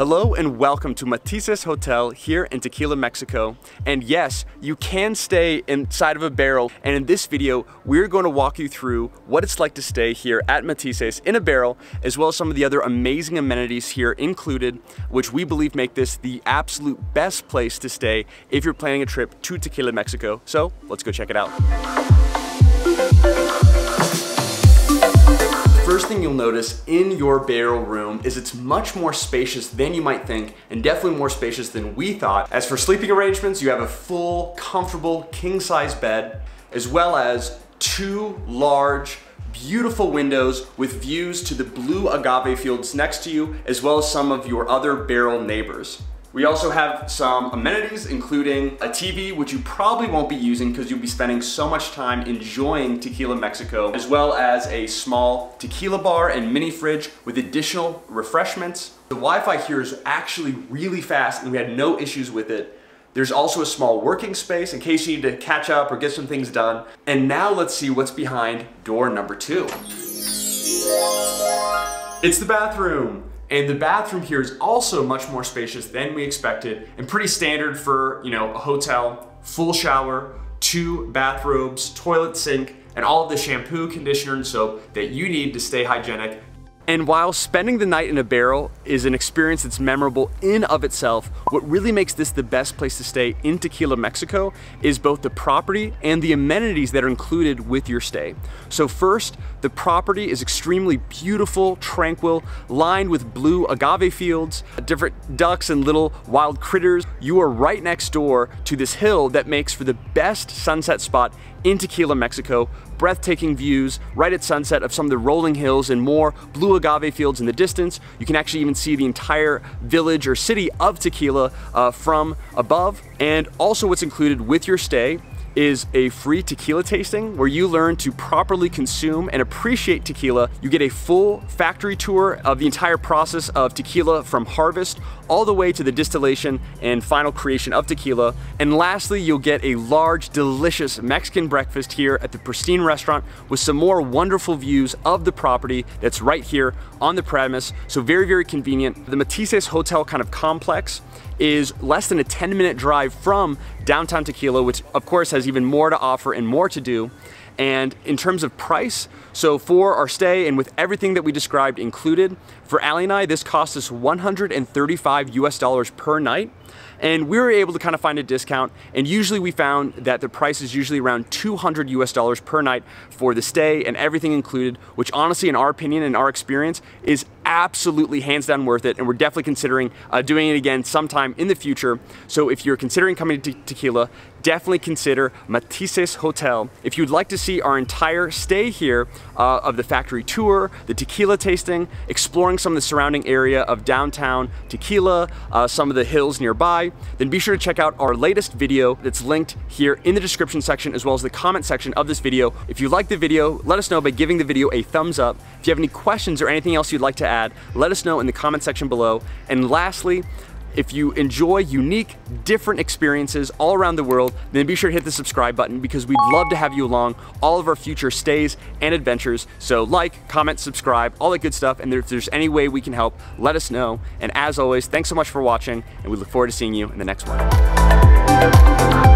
Hello and welcome to Matices Hotel here in Tequila, Mexico. And yes, you can stay inside of a barrel. And in this video, we're going to walk you through what it's like to stay here at Matices in a barrel, as well as some of the other amazing amenities here included, which we believe make this the absolute best place to stay if you're planning a trip to Tequila, Mexico. So let's go check it out. First thing you'll notice in your barrel room is it's much more spacious than you might think, and definitely more spacious than we thought. As for sleeping arrangements, you have a full, comfortable, king-size bed, as well as two large, beautiful windows with views to the blue agave fields next to you, as well as some of your other barrel neighbors. We also have some amenities, including a TV, which you probably won't be using because you'll be spending so much time enjoying Tequila Mexico, as well as a small tequila bar and mini fridge with additional refreshments. The Wi-Fi here is actually really fast and we had no issues with it. There's also a small working space in case you need to catch up or get some things done. And now let's see what's behind door number 2. It's the bathroom. And the bathroom here is also much more spacious than we expected and pretty standard for, a hotel. Full shower, 2 bathrobes, toilet, sink, and all of the shampoo, conditioner, and soap that you need to stay hygienic. And while spending the night in a barrel is an experience that's memorable in of itself, what really makes this the best place to stay in Tequila, Mexico is both the property and the amenities that are included with your stay. So first, the property is extremely beautiful, tranquil, lined with blue agave fields, different ducks and little wild critters. You are right next door to this hill that makes for the best sunset spot in Tequila, Mexico. Breathtaking views right at sunset of some of the rolling hills and more blue agave fields in the distance. You can actually even see the entire village or city of Tequila from above. And also what's included with your stay is a free tequila tasting where you learn to properly consume and appreciate tequila. You get a full factory tour of the entire process of tequila from harvest all the way to the distillation and final creation of tequila. And lastly, you'll get a large, delicious Mexican breakfast here at the pristine restaurant with some more wonderful views of the property that's right here on the premise. So very, very convenient. The Matices Hotel kind of complex is less than a 10-minute drive from downtown Tequila, which of course has even more to offer and more to do. And in terms of price, so for our stay and with everything that we described included, for Ali and I, this cost us $135 US per night. And we were able to kind of find a discount, and usually we found that the price is usually around $200 US per night for the stay and everything included, which honestly, in our opinion and our experience, is absolutely hands down worth it, and we're definitely considering doing it again sometime in the future. So if you're considering coming to Tequila, definitely consider Matices Hotel. If you'd like to see our entire stay here of the factory tour, the tequila tasting, exploring some of the surrounding area of downtown Tequila, some of the hills nearby, then be sure to check out our latest video that's linked here in the description section as well as the comment section of this video. If you like the video, let us know by giving the video a thumbs up. If you have any questions or anything else you'd like to add, let us know in the comment section below. And lastly, if you enjoy unique, different experiences all around the world, then be sure to hit the subscribe button because we'd love to have you along all of our future stays and adventures. So like, comment, subscribe, all that good stuff. And if there's any way we can help, let us know. And as always, thanks so much for watching, and we look forward to seeing you in the next one.